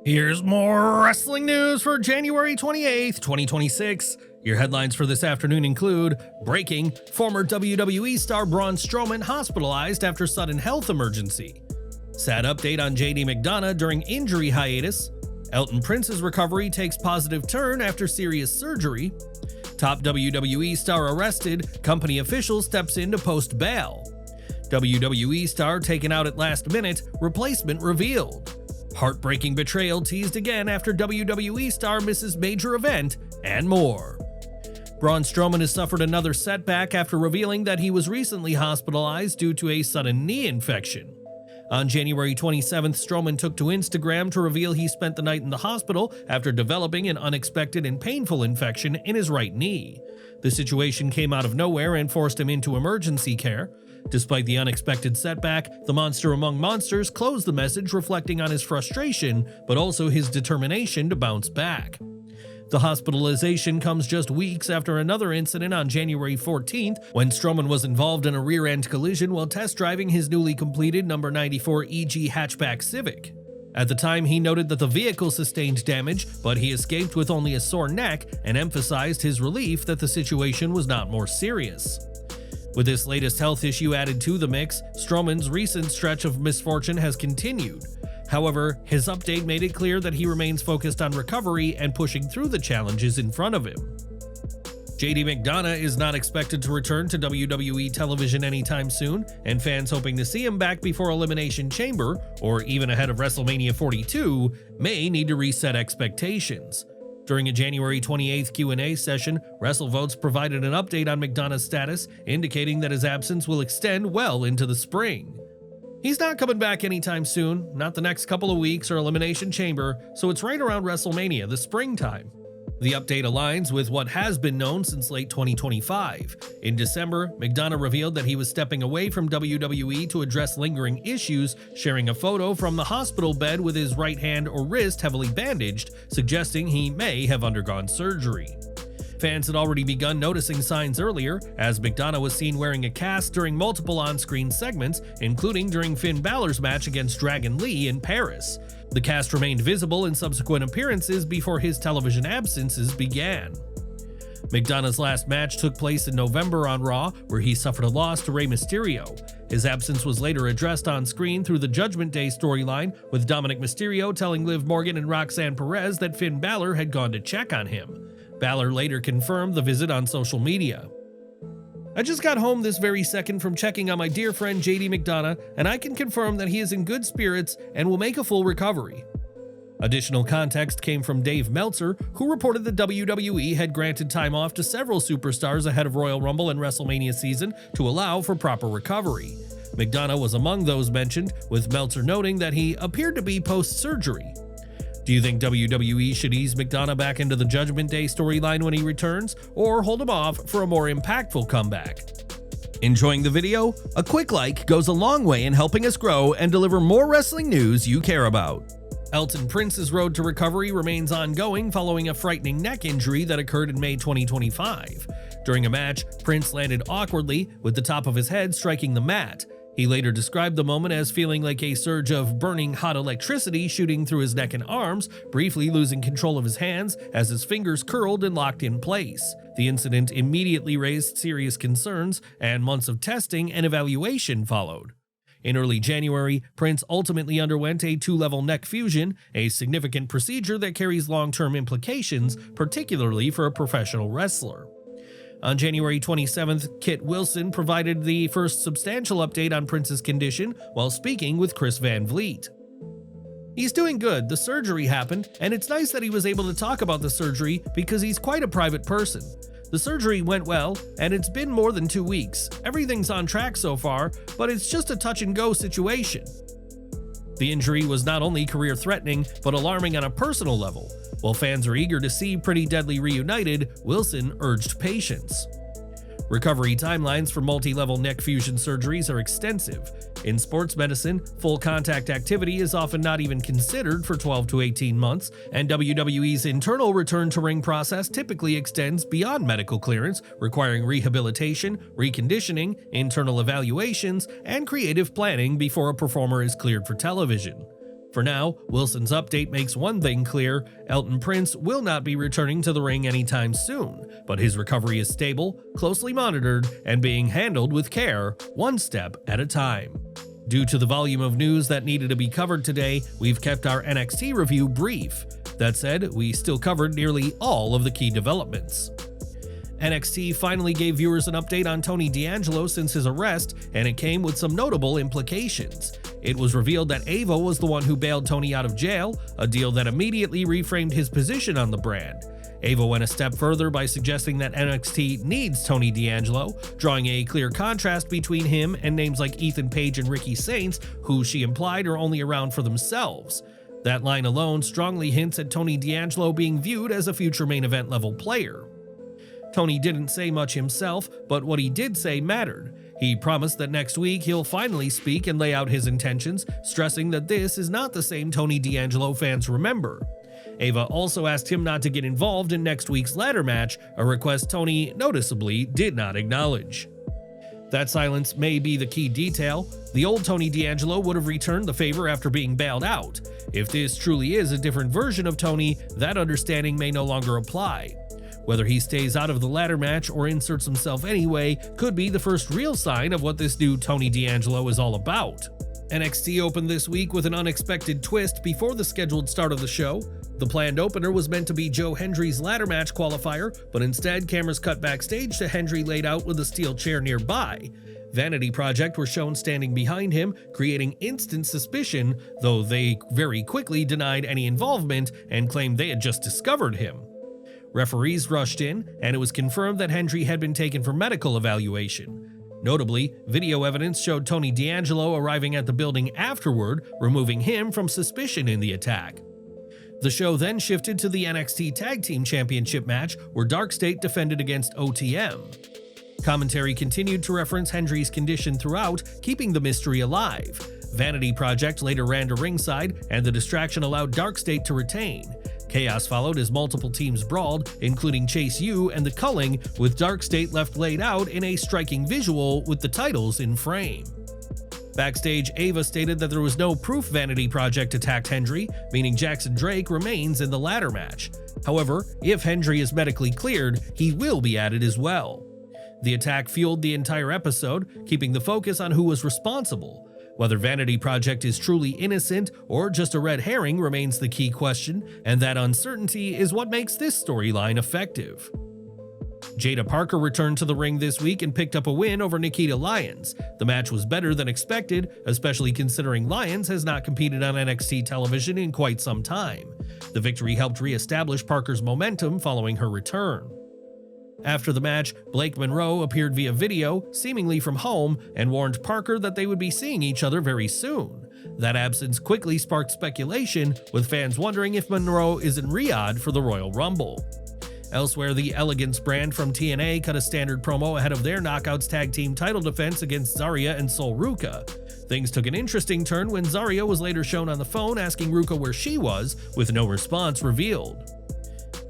Here's more wrestling news for January 28th, 2026. Your headlines for this afternoon include: breaking, former WWE star Braun Strowman hospitalized after sudden health emergency. Sad update on JD McDonagh during injury hiatus. Elton Prince's recovery takes positive turn after serious surgery. Top WWE star arrested, company official steps in to post bail. WWE star taken out at last minute, replacement revealed. Heartbreaking betrayal teased again after WWE star misses major event, and more. Braun Strowman has suffered another setback after revealing that he was recently hospitalized due to a sudden knee infection. On January 27th, Strowman took to Instagram to reveal he spent the night in the hospital after developing an unexpected and painful infection in his right knee. The situation came out of nowhere and forced him into emergency care. Despite the unexpected setback, the monster among monsters closed the message, reflecting on his frustration, but also his determination to bounce back. The hospitalization comes just weeks after another incident on January 14th, when Strowman was involved in a rear-end collision while test driving his newly completed number 94 EG hatchback Civic. At the time, he noted that the vehicle sustained damage, but he escaped with only a sore neck and emphasized his relief that the situation was not more serious. With this latest health issue added to the mix, Strowman's recent stretch of misfortune has continued. However, his update made it clear that he remains focused on recovery and pushing through the challenges in front of him. JD McDonagh is not expected to return to WWE television anytime soon, and fans hoping to see him back before Elimination Chamber, or even ahead of WrestleMania 42, may need to reset expectations. During a January 28th Q&A session, WrestleVotes provided an update on McDonagh's status, indicating that his absence will extend well into the spring. He's not coming back anytime soon, not the next couple of weeks or Elimination Chamber, so it's right around WrestleMania, the springtime. The update aligns with what has been known since late 2025. In December, McDonagh revealed that he was stepping away from WWE to address lingering issues, sharing a photo from the hospital bed with his right hand or wrist heavily bandaged, suggesting he may have undergone surgery. Fans had already begun noticing signs earlier, as McDonagh was seen wearing a cast during multiple on-screen segments, including during Finn Balor's match against Dragon Lee in Paris. The cast remained visible in subsequent appearances before his television absences began. McDonagh's last match took place in November on Raw, where he suffered a loss to Rey Mysterio. His absence was later addressed on screen through the Judgment Day storyline, with Dominic Mysterio telling Liv Morgan and Roxanne Perez that Finn Balor had gone to check on him. Balor later confirmed the visit on social media. "I just got home this very second from checking on my dear friend JD McDonagh, and I can confirm that he is in good spirits and will make a full recovery." Additional context came from Dave Meltzer, who reported that WWE had granted time off to several superstars ahead of Royal Rumble and WrestleMania season to allow for proper recovery. McDonagh was among those mentioned, with Meltzer noting that he appeared to be post-surgery. Do you think WWE should ease McDonagh back into the Judgment Day storyline when he returns, or hold him off for a more impactful comeback? Enjoying the video? A quick like goes a long way in helping us grow and deliver more wrestling news you care about. Elton Prince's road to recovery remains ongoing following a frightening neck injury that occurred in May 2025. During a match, Prince landed awkwardly, with the top of his head striking the mat. He later described the moment as feeling like a surge of burning hot electricity shooting through his neck and arms, briefly losing control of his hands as his fingers curled and locked in place. The incident immediately raised serious concerns, and months of testing and evaluation followed. In early January, Prince ultimately underwent a 2-level neck fusion, a significant procedure that carries long-term implications, particularly for a professional wrestler. On January 27th, Kit Wilson provided the first substantial update on Prince's condition while speaking with Chris Van Vliet. "He's doing good, the surgery happened, and it's nice that he was able to talk about the surgery because he's quite a private person. The surgery went well, and it's been more than 2 weeks. Everything's on track so far, but it's just a touch-and-go situation." The injury was not only career-threatening, but alarming on a personal level. While fans are eager to see Pretty Deadly reunited, Wilson urged patience. Recovery timelines for multi-level neck fusion surgeries are extensive. In sports medicine, full contact activity is often not even considered for 12 to 18 months, and WWE's internal return to ring process typically extends beyond medical clearance, requiring rehabilitation, reconditioning, internal evaluations, and creative planning before a performer is cleared for television. For now, Wilson's update makes one thing clear: Elton Prince will not be returning to the ring anytime soon, but his recovery is stable, closely monitored, and being handled with care, one step at a time. Due to the volume of news that needed to be covered today, we've kept our NXT review brief. That said, we still covered nearly all of the key developments. NXT finally gave viewers an update on Tony D'Angelo since his arrest, and it came with some notable implications. It was revealed that Ava was the one who bailed Tony out of jail, a deal that immediately reframed his position on the brand. Ava went a step further by suggesting that NXT needs Tony D'Angelo, drawing a clear contrast between him and names like Ethan Page and Ricky Saints, who she implied are only around for themselves. That line alone strongly hints at Tony D'Angelo being viewed as a future main event level player. Tony didn't say much himself, but what he did say mattered. He promised that next week he'll finally speak and lay out his intentions, stressing that this is not the same Tony D'Angelo fans remember. Ava also asked him not to get involved in next week's ladder match, a request Tony noticeably did not acknowledge. That silence may be the key detail. The old Tony D'Angelo would have returned the favor after being bailed out. If this truly is a different version of Tony, that understanding may no longer apply. Whether he stays out of the ladder match or inserts himself anyway could be the first real sign of what this new Tony D'Angelo is all about. NXT opened this week with an unexpected twist before the scheduled start of the show. The planned opener was meant to be Joe Hendry's ladder match qualifier, but instead cameras cut backstage to Hendry laid out with a steel chair nearby. Vanity Project were shown standing behind him, creating instant suspicion, though they very quickly denied any involvement and claimed they had just discovered him. Referees rushed in, and it was confirmed that Hendry had been taken for medical evaluation. Notably, video evidence showed Tony D'Angelo arriving at the building afterward, removing him from suspicion in the attack. The show then shifted to the NXT Tag Team Championship match, where Dark State defended against OTM. Commentary continued to reference Hendry's condition throughout, keeping the mystery alive. Vanity Project later ran to ringside, and the distraction allowed Dark State to retain. Chaos followed as multiple teams brawled, including Chase U and the Culling, with Dark State left laid out in a striking visual with the titles in frame. Backstage, Ava stated that there was no proof Vanity Project attacked Hendry, meaning Jackson Drake remains in the ladder match. However, if Hendry is medically cleared, he will be added as well. The attack fueled the entire episode, keeping the focus on who was responsible. Whether Vanity Project is truly innocent or just a red herring remains the key question, and that uncertainty is what makes this storyline effective. Jada Parker returned to the ring this week and picked up a win over Nikita Lyons. The match was better than expected, especially considering Lyons has not competed on NXT television in quite some time. The victory helped re-establish Parker's momentum following her return. After the match, Blake Monroe appeared via video, seemingly from home, and warned Parker that they would be seeing each other very soon. That absence quickly sparked speculation, with fans wondering if Monroe is in Riyadh for the Royal Rumble. Elsewhere, the Elegance brand from TNA cut a standard promo ahead of their Knockouts Tag Team title defense against Zarya and Sol Ruca. Things took an interesting turn when Zarya was later shown on the phone asking Ruca where she was, with no response revealed.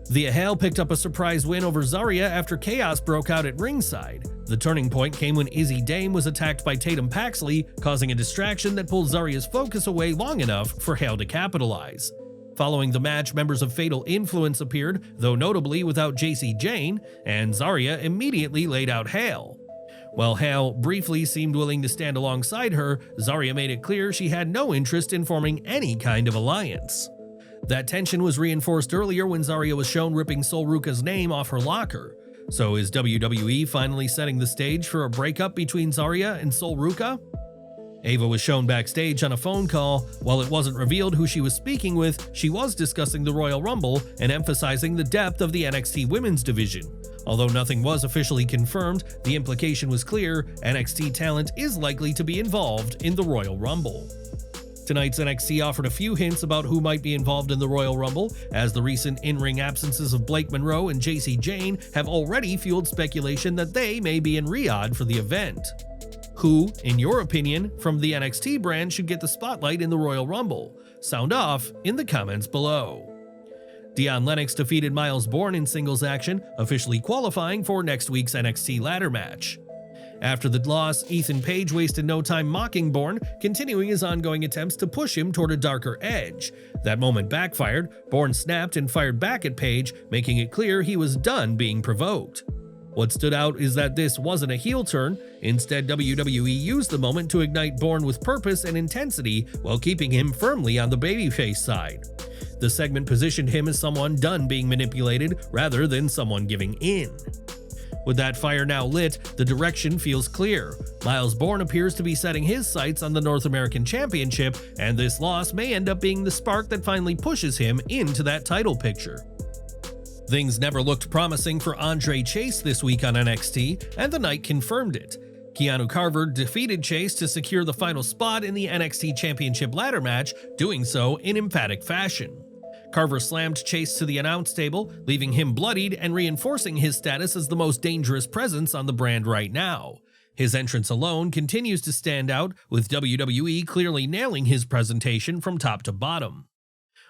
Thea Hale picked up a surprise win over Zarya after chaos broke out at ringside. The turning point came when Izzy Dame was attacked by Tatum Paxley, causing a distraction that pulled Zarya's focus away long enough for Hale to capitalize. Following the match, members of Fatal Influence appeared, though notably without JC Jane, and Zarya immediately laid out Hale. While Hale briefly seemed willing to stand alongside her, Zarya made it clear she had no interest in forming any kind of alliance. That tension was reinforced earlier when Zarya was shown ripping Sol Ruca's name off her locker. So is WWE finally setting the stage for a breakup between Zarya and Sol Ruca? Ava was shown backstage on a phone call. While it wasn't revealed who she was speaking with, she was discussing the Royal Rumble and emphasizing the depth of the NXT women's division. Although nothing was officially confirmed, the implication was clear: NXT talent is likely to be involved in the Royal Rumble. Tonight's NXT offered a few hints about who might be involved in the Royal Rumble, as the recent in-ring absences of Blake Monroe and JC Jane have already fueled speculation that they may be in Riyadh for the event. Who, in your opinion, from the NXT brand should get the spotlight in the Royal Rumble? Sound off in the comments below. Dion Lennox defeated Miles Bourne in singles action, officially qualifying for next week's NXT ladder match. After the loss, Ethan Page wasted no time mocking Bourne, continuing his ongoing attempts to push him toward a darker edge. That moment backfired. Bourne snapped and fired back at Page, making it clear he was done being provoked. What stood out is that this wasn't a heel turn. Instead, WWE used the moment to ignite Bourne with purpose and intensity while keeping him firmly on the babyface side. The segment positioned him as someone done being manipulated rather than someone giving in. With that fire now lit, the direction feels clear. Miles Bourne appears to be setting his sights on the North American Championship, and this loss may end up being the spark that finally pushes him into that title picture. Things never looked promising for Andre Chase this week on NXT, and the night confirmed it. Keanu Carver defeated Chase to secure the final spot in the NXT Championship ladder match, doing so in emphatic fashion. Carver slammed Chase to the announce table, leaving him bloodied and reinforcing his status as the most dangerous presence on the brand right now. His entrance alone continues to stand out, with WWE clearly nailing his presentation from top to bottom.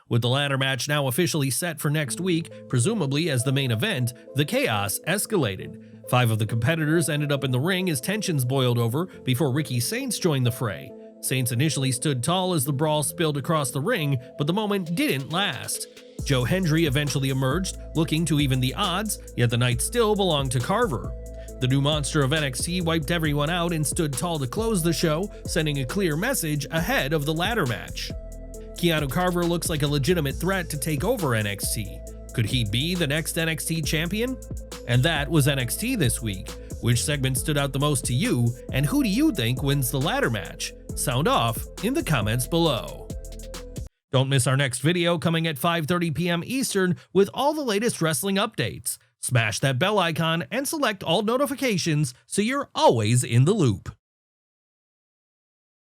With the ladder match now officially set for next week, presumably as the main event, the chaos escalated. 5 of the competitors ended up in the ring as tensions boiled over before Ricky Saints joined the fray. Saints initially stood tall as the brawl spilled across the ring, but the moment didn't last. Joe Hendry eventually emerged, looking to even the odds, yet the night still belonged to Carver. The new monster of NXT wiped everyone out and stood tall to close the show, sending a clear message ahead of the ladder match. Keanu Carver looks like a legitimate threat to take over NXT. Could he be the next NXT champion? And that was NXT this week. Which segment stood out the most to you, and who do you think wins the ladder match? Sound off in the comments below. Don't miss our next video coming at 5:30 p.m. Eastern with all the latest wrestling updates. Smash that bell icon and select all notifications so you're always in the loop.